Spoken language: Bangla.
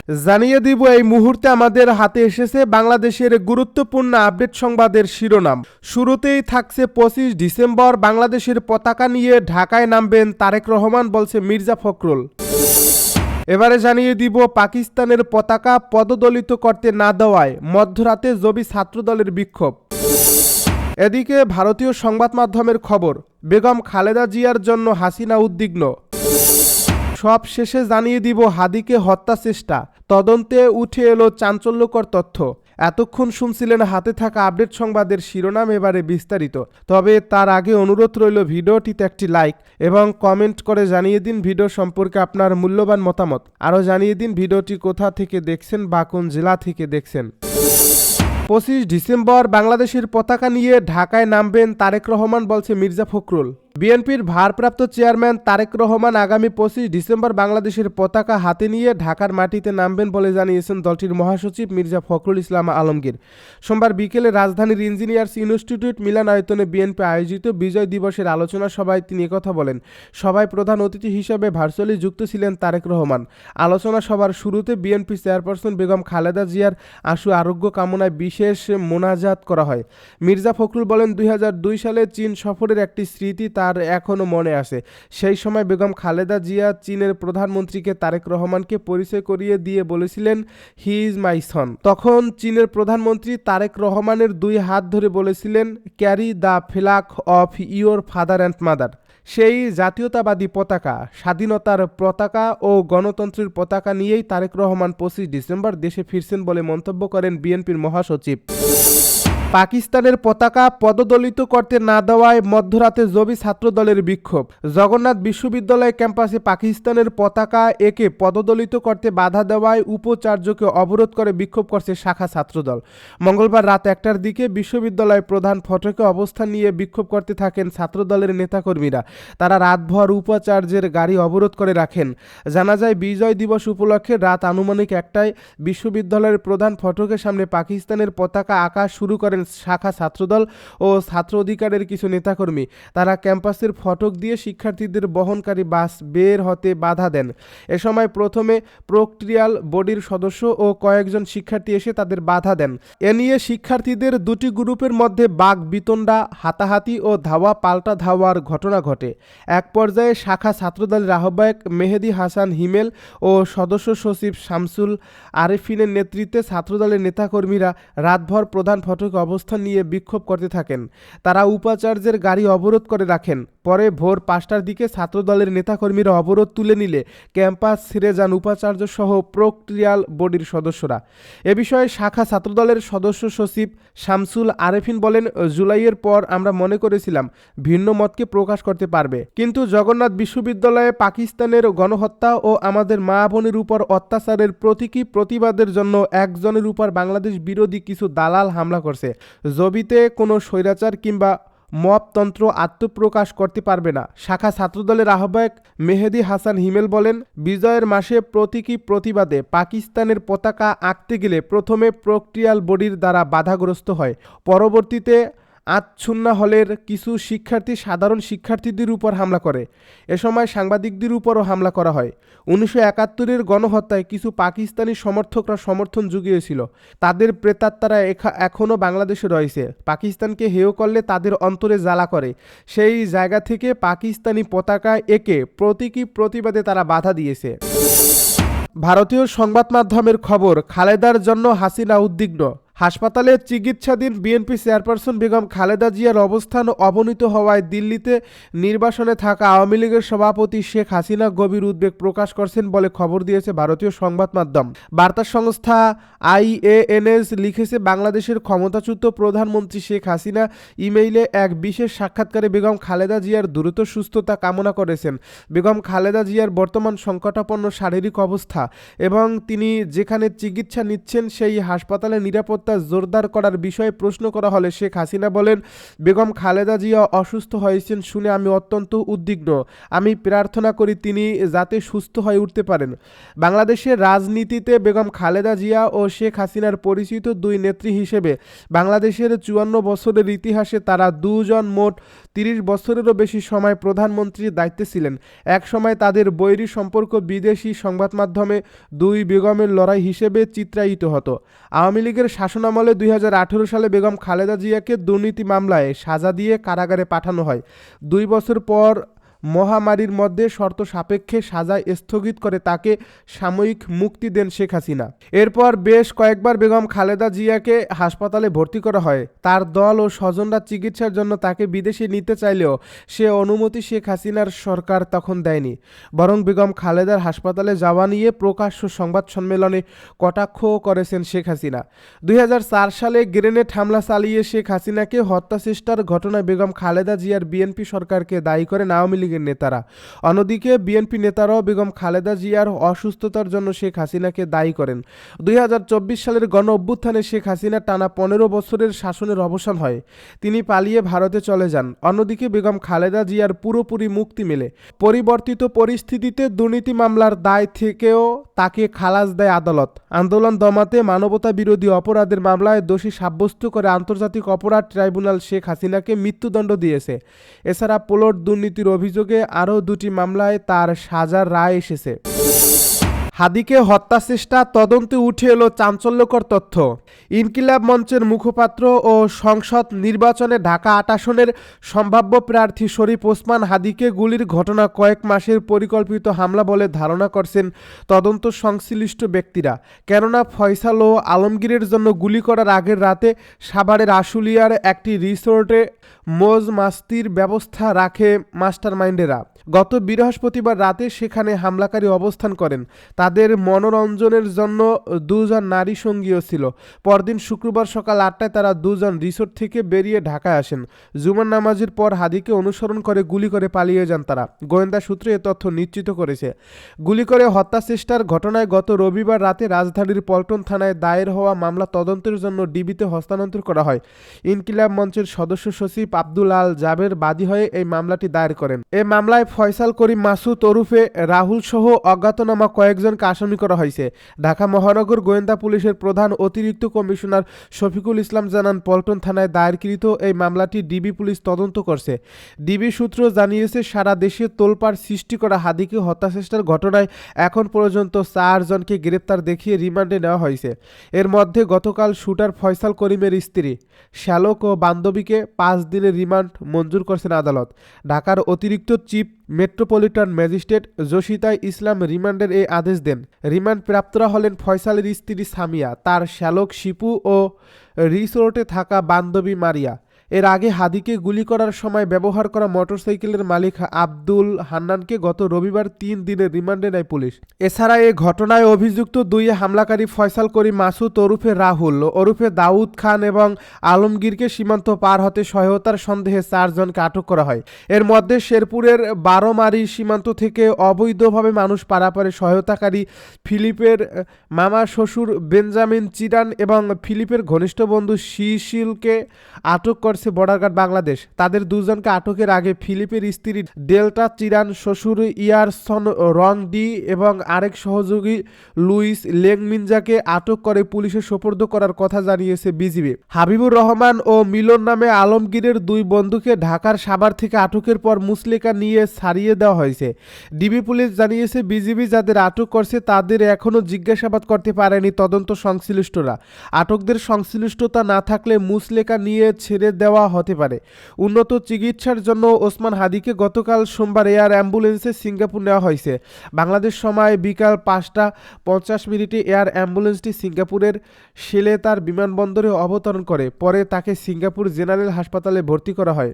জানিয়ে দিব এই মুহূর্তে আমাদের হাতে এসেছে বাংলাদেশের গুরুত্বপূর্ণ আপডেট সংবাদের শিরোনাম। শুরুতেই থাকছে 25 ডিসেম্বর বাংলাদেশের পতাকা নিয়ে ঢাকায় নামবেন তারেক রহমান, বলছে মির্জা ফখরুল। এবারে জানিয়ে দিব পাকিস্তানের পতাকা পদদলিত করতে না দেওয়ায় মধ্যরাতে জবি ছাত্রদলের বিক্ষোভ। এদিকে ভারতীয় সংবাদ মাধ্যমের খবর, বেগম খালেদা জিয়ার জন্য হাসিনা উদ্বিগ্ন। সব শেষে জানিয়ে দিব হাদিকে হত্যা চেষ্টা, তদন্তে উঠে এলো চাঞ্চল্যকর তথ্য। এতক্ষণ শুনছিলেন হাতে থাকা আপডেট সংবাদের শিরোনাম, এবারে বিস্তারিত। তবে তার আগে অনুরোধ রইল ভিডিওটিতে একটি লাইক এবং কমেন্ট করে জানিয়ে দিন ভিডিও সম্পর্কে আপনার মূল্যবান মতামত। আরও জানিয়ে দিন ভিডিওটি কোথা থেকে দেখছেন বা কোন জেলা থেকে দেখছেন। 25 ডিসেম্বর বাংলাদেশের পতাকা নিয়ে ঢাকায় নামবেন তারেক রহমান, বলছে মির্জা ফখরুল। বিএনপির ভারপ্রাপ্ত চেয়ারম্যান তারেক রহমান আগামী 25 ডিসেম্বর বাংলাদেশের পতাকা হাতে নিয়ে ঢাকার মাটিতে নামবেন বলে জানিয়েছেন দলটির মহাসচিব মির্জা ফখরুল ইসলাম আলমগীর। সোমবার বিকেলে রাজধানীর ইঞ্জিনিয়ার্স ইনস্টিটিউট মিলনায়তনে বিএনপি আয়োজিত বিজয় দিবসের আলোচনা সভায় তিনি কথা বলেন। সভায় প্রধান অতিথি হিসেবে ভার্চুয়ালি যুক্ত ছিলেন তারেক রহমান। আলোচনা সভার শুরুতে বিএনপি চেয়ারপারসন বেগম খালেদা জিয়ার আশু আরোগ্য কামনায় বিশেষ মোনাজাত করা হয়। মির্জা ফখরুল বলেন, 2002 সালে চীন সফরের একটি স্মৃতি তার এখনও মনে আছে। সেই সময় বেগম খালেদা জিয়া চীনের প্রধানমন্ত্রীকে তারেক রহমানকে পরিচয় করিয়ে দিয়ে বলেছিলেন, হি ইজ মাই সন। তখন চীনের প্রধানমন্ত্রী তারেক রহমানের 2 হাত ধরে বলেছিলেন, carry the flag of your father and mother. সেই জাতীয়তাবাদী পতাকা, স্বাধীনতার পতাকা ও গণতন্ত্রের পতাকা নিয়েই তারেক রহমান 25 ডিসেম্বর দেশে ফিরছেন বলে মন্তব্য করেন বিএনপির মহাসচিব। পাকিস্তানের পতাকা পদদলিত করতে না দেওয়ায় মধ্যরাতে জবি ছাত্রদলের বিক্ষোভ। জগন্নাথ বিশ্ববিদ্যালয় ক্যাম্পাসে পাকিস্তানের পতাকা একে পদদলিত করতে বাধা দেওয়ায় উপাচার্যকে অবরোধ করে বিক্ষোভ করছে শাখা ছাত্রদল। মঙ্গলবার রাত 1টার দিকে বিশ্ববিদ্যালয় প্রধান ফটকে অবস্থান নিয়ে বিক্ষোভ করতে থাকেন ছাত্রদলের নেতাকর্মীরা। তারা রাতভর উপাচার্যের গাড়ি অবরোধ করে রাখেন। জানা যায়, বিজয় দিবস উপলক্ষে রাত আনুমানিক 1টায় বিশ্ববিদ্যালয়ের প্রধান ফটকের সামনে পাকিস্তানের পতাকা আঁকা শুরু করেন শাখা ছাত্রদল ও ছাত্র অধিকারের কিছু নেতাকর্মী। তারা ক্যাম্পাসের ফটক দিয়ে শিক্ষার্থীদের বহনকারী বাস বের হতে বাধা দেন। এ সময় প্রথমে প্রক্টরিয়াল বডির সদস্য ও কয়েকজন শিক্ষার্থী এসে তাদের বাধা দেন। এ নিয়ে শিক্ষার্থীদের 2টি গ্রুপের মধ্যে বাকবিতণ্ডা, হাতাহাতি ও ধাওয়া পাল্টা ধাওয়ার ঘটনা ঘটে। এক পর্যায়ে শাখা ছাত্রদলের আহ্বায়ক মেহেদী হাসান হিমেল ও সদস্য সচিব শামসুল আরেফিনের নেতৃত্বে ছাত্রদলের নেতাকর্মীরা রাতভর প্রধান ফটকে অবস্থান নিয়ে বিক্ষোভ করতে থাকেন। তারা উপাচার্যের গাড়ি অবরোধ করে রাখেন। পরে ভোর 5টার দিকে ছাত্রদলের নেতাকর্মীরা অবরোধ তুলে নিলে ক্যাম্পাস ছেড়ে যান উপাচার্য সহ প্রক্টরিয়াল বডির সদস্যরা। এ বিষয়ে শাখা ছাত্রদলের সদস্য সচিব শামসুল আরেফিন বলেন, জুলাইয়ের পর আমরা মনে করেছিলাম ভিন্ন মতকে প্রকাশ করতে পারবে, কিন্তু জগন্নাথ বিশ্ববিদ্যালয়ে পাকিস্তানের গণহত্যা ও আমাদের মা বোনের উপর অত্যাচারের প্রতীকী প্রতিবাদের জন্য একজনের উপর বাংলাদেশ বিরোধী কিছু দালাল হামলা করছে। জবিতে কোনো স্বৈরাচার কিংবা মবতন্ত্র আত্মপ্রকাশ করতে পারবে না। শাখা ছাত্রদলের আহ্বায়ক মেহেদী হাসান হিমেল বলেন, বিজয়ের মাসে প্রতীকী প্রতিবাদে পাকিস্তানের পতাকা আঁকতে গেলে প্রথমে প্রক্টরিয়াল বডির দ্বারা বাধাগ্রস্ত হয়। পরবর্তীতে আতছুন্না হলের কিছু শিক্ষার্থী সাধারণ শিক্ষার্থীদের উপর হামলা করে। এ সময় সাংবাদিকদের উপরও হামলা করা হয়। 1971-এর গণহত্যায় কিছু পাকিস্তানি সমর্থকরা সমর্থন জুগিয়েছিল। তাদের প্রেতাত্মারা এখনও বাংলাদেশে রয়েছে। পাকিস্তানকে হেয় করলে তাদের অন্তরে জ্বালা করে। সেই জায়গা থেকে পাকিস্তানি পতাকা একে প্রতীকী প্রতিবাদে তারা বাধা দিয়েছে। ভারতীয় সংবাদ মাধ্যমের খবর, খালেদার জন্য হাসিনা উদ্বিগ্ন। হাসপাতালে চিকিৎসাধীন বিএনপি চেয়ারপারসন বেগম খালেদা জিয়ার অবস্থান অবনীত হওয়ায় দিল্লিতে নির্বাসনে থাকা আওয়ামী লীগের সভাপতি শেখ হাসিনা গভীর উদ্বেগ প্রকাশ করছেন বলে খবর দিয়েছে ভারতীয় সংবাদ মাধ্যম। বার্তা সংস্থা IANS লিখেছে, বাংলাদেশের ক্ষমতাচ্যুত প্রধানমন্ত্রী শেখ হাসিনা ইমেইলে এক বিশেষ সাক্ষাৎকারে বেগম খালেদা জিয়ার দ্রুত সুস্থতা কামনা করেছেন। বেগম খালেদা জিয়ার বর্তমান সংকটাপন্ন শারীরিক অবস্থা এবং তিনি যেখানে চিকিৎসা নিচ্ছেন সেই হাসপাতালের নিরাপত্তা নিরাপত্তা জোরদার করার বিষয়ে প্রশ্ন করা হলে শেখ হাসিনা বলেন, বেগম খালেদা জিয়া অসুস্থ হয়েছেন শুনে আমি অত্যন্ত উদ্বিগ্ন। আমি প্রার্থনা করি তিনি যাতে সুস্থ হয়ে উঠতে পারেন। বাংলাদেশের রাজনীতিতে বেগম খালেদা জিয়া ও শেখ হাসিনার পরিচিত দুই নেত্রী হিসেবে বাংলাদেশের 54 বছরের ইতিহাসে তারা দুজন মোট 30 বছরেরও বেশি সময় প্রধানমন্ত্রীর দায়িত্বে ছিলেন। এক সময় তাদের বৈরী সম্পর্ক বিদেশি সংবাদ মাধ্যমে দুই বেগমের লড়াই হিসেবে চিত্রায়িত হতো। আওয়ামী লীগের শাসনামলে 2018 সালে বেগম খালেদা জিয়াকে দুর্নীতি মামলায় সাজা দিয়ে কারাগারে পাঠানো হয়। 2 বছর পর মহামারীর মধ্যে শর্ত সাপেক্ষে সাজা স্থগিত করে তাকে সাময়িক মুক্তি দেন শেখ হাসিনা। এরপর বেশ কয়েকবার বেগম খালেদা জিয়াকে হাসপাতালে ভর্তি করা হয়। তার দল ও স্বজনরা চিকিৎসার জন্য তাকে বিদেশে নিতে চাইলেও সে অনুমতি শেখ হাসিনার সরকার তখন দেয়নি। বরং বেগম খালেদার হাসপাতালে যাওয়া নিয়ে প্রকাশ্য সংবাদ সম্মেলনে কটাক্ষ করেছেন শেখ হাসিনা। 2004 সালে গ্রেনেড হামলা চালিয়ে শেখ হাসিনাকে হত্যাচেষ্টার ঘটনায় বেগম খালেদা জিয়ার বিএনপি সরকারকে দায়ী করেন আওয়ামী লীগের নেতারা। অন্যদিকে বিএনপি নেতারাও বেগম খালেদা জিয়ার অসুস্থতার জন্য শেখ হাসিনাকে দায়ী করেন। 2024 সালের গণ অভ্যুত্থানে শেখ হাসিনা টানা 15 বছরের শাসনের অবসান হয়। তিনি পালিয়ে ভারতে চলে যান। অন্যদিকে বেগম খালেদা জিয়ার পুরোপুরি মুক্তি মেলে। পরিবর্তিত পরিস্থিতিতে দুর্নীতি মামলার দায় থেকেও তাকে খালাস দেয় আদালত। আন্দোলন দমাতে মানবতা বিরোধী অপরাধের মামলায় দোষী সাব্যস্ত করে আন্তর্জাতিক অপরাধ ট্রাইব্যুনাল শেখ হাসিনাকে মৃত্যুদণ্ড দিয়েছে। এছাড়া প্লট দুর্নীতির অভিযোগে আরও 2টি মামলায় তার সাজার রায় এসেছে। হাদিকে হত্যাচেষ্টা তদন্তে উঠে এলো চাঞ্চল্যকর তথ্য। ইনকিলাব মঞ্চের মুখপাত্র ও সংসদ নির্বাচনে ঢাকা 8 আসনের সম্ভাব্য প্রার্থী শরীফ ওসমান হাদিকে গুলির ঘটনা কয়েক মাসের পরিকল্পিত হামলা বলে ধারণা করছেন তদন্ত সংশ্লিষ্ট ব্যক্তিরা। কেননা ফয়সাল ও আলমগীরের জন্য গুলি করার আগের রাতে সাভারের আশুলিয়ার একটি রিসোর্টে মৌজ মাস্তির ব্যবস্থা রাখে মাস্টারমাইন্ডেরা। গত বৃহস্পতিবার রাতে সেখানে হামলাকারী অবস্থান করেন। তাদের মনোরঞ্জনের জন্য 2 জন নারী সঙ্গীও ছিল। পরদিন শুক্রবার সকাল 8টায় তারা 2 জন রিসোর্ট থেকে বেরিয়ে ঢাকায় আসেন। জুমার নামাজের পর হাদিকে অনুসরণ করে গুলি করে পালিয়ে যান তারা। গোয়েন্দা সূত্রে এ তথ্য নিশ্চিত করেছে। গুলি করে হত্যাচেষ্টার ঘটনায় গত রবিবার রাতে রাজধানীর পল্টন থানায় দায়ের হওয়া মামলা তদন্তের জন্য ডিবিতে হস্তান্তর করা হয়। ইনকিলাব মঞ্চের সদস্য সচিব আব্দুল আল জাবের বাদী হয়ে এই মামলাটি দায়ের করেন। এই মামলায় ফয়সাল করিম মাসুদ ওরফে রাহুল সহ অজ্ঞাতনামা কয়েকজনকে আসামি করা হয়েছে। ঢাকা মহানগর গোয়েন্দা পুলিশের প্রধান অতিরিক্ত কমিশনার শফিকুল ইসলাম জানান, পল্টন থানায় দায়েরকৃত এই মামলাটি ডিবি পুলিশ তদন্ত করছে। ডিবি সূত্র জানিয়েছে, সারা দেশে তোলপাড় সৃষ্টি করা হাদিকে হত্যাচেষ্টার ঘটনায় এখন পর্যন্ত 4 জনকে গ্রেপ্তার দেখিয়ে রিমান্ডে নেওয়া হয়েছে। এর মধ্যে গতকাল শুটার ফয়সাল করিমের স্ত্রী শ্যালক ও বান্ধবীকে 5 দিনের রিমান্ড মঞ্জুর করেছেন আদালত। ঢাকার অতিরিক্ত চিফ মেট্রোপলিটন ম্যাজিস্ট্রেট জসিতা ইসলাম রিমান্ডের এই আদেশ দেন। রিমান্ড প্রাপ্তরা হলেন ফয়সালের স্ত্রী সামিয়া, তার শ্যালক শিপু ও রিসোর্টে থাকা বান্ধবী মারিয়া। এর আগে হাদিকে গুলি করার সময় ব্যবহার করা মোটরসাইকেলের মালিক আব্দুল হান্নানকে গত রবিবার 3 দিনের রিমান্ডে নেয় পুলিশ। এছাড়া এ ঘটনায় অভিযুক্ত 2 হামলাকারী ফয়সাল করিম মাসুদ ওরফে রাহুল ওরফে দাউদ খান এবং আলমগীরকে সীমান্ত পার হতে সহায়তার সন্দেহে 4 জনকে আটক করা হয়। এর মধ্যে শেরপুরের 12মারি সীমান্ত থেকে অবৈধভাবে মানুষ পারাপারে সহায়তাকারী ফিলিপের মামা শ্বশুর বেঞ্জামিন চিরান এবং ফিলিপের ঘনিষ্ঠ বন্ধু শিশিলকে আটক করে বর্ডার গার্ড বাংলাদেশ। তাদের 2 জনকে আটকের আগে ফিলিপের স্ত্রী ডেল্টা চিরান, শ্বশুর ইয়ারসন রং ডি এবং আরেক সহযোগী লুইস লেংমিনজাকে আটক করে পুলিশে সোপর্দ করার কথা জানিয়েছে বিজিবি। হাবিবুর রহমান ও মিলন নামে আলমগীরের 2 বন্ধুকে ঢাকার সাভার থেকে আটকের পর মুসলেকা নিয়ে ছাড়িয়ে দেওয়া হয়েছে। ডিবি পুলিশ জানিয়েছে, বিজিবি যাদের আটক করছে তাদের এখনও জিজ্ঞাসাবাদ করতে পারেনি তদন্ত সংশ্লিষ্টরা। আটকদের সংশ্লিষ্টতা না থাকলে মুসলেকা নিয়ে ছেড়ে দেওয়া হতে পারে। উন্নত চিকিৎসার জন্য ওসমান হাদিকে গতকাল সোমবার এয়ার অ্যাম্বুলেন্সে সিঙ্গাপুর নেওয়া হয়েছে। বাংলাদেশ সময় বিকাল 5টা 50 এয়ার অ্যাম্বুলেন্সটি সিঙ্গাপুরের শেলেতার বিমানবন্দরে অবতরণ করে। পরে তাকে সিঙ্গাপুর জেনারেল হাসপাতালে ভর্তি করা হয়।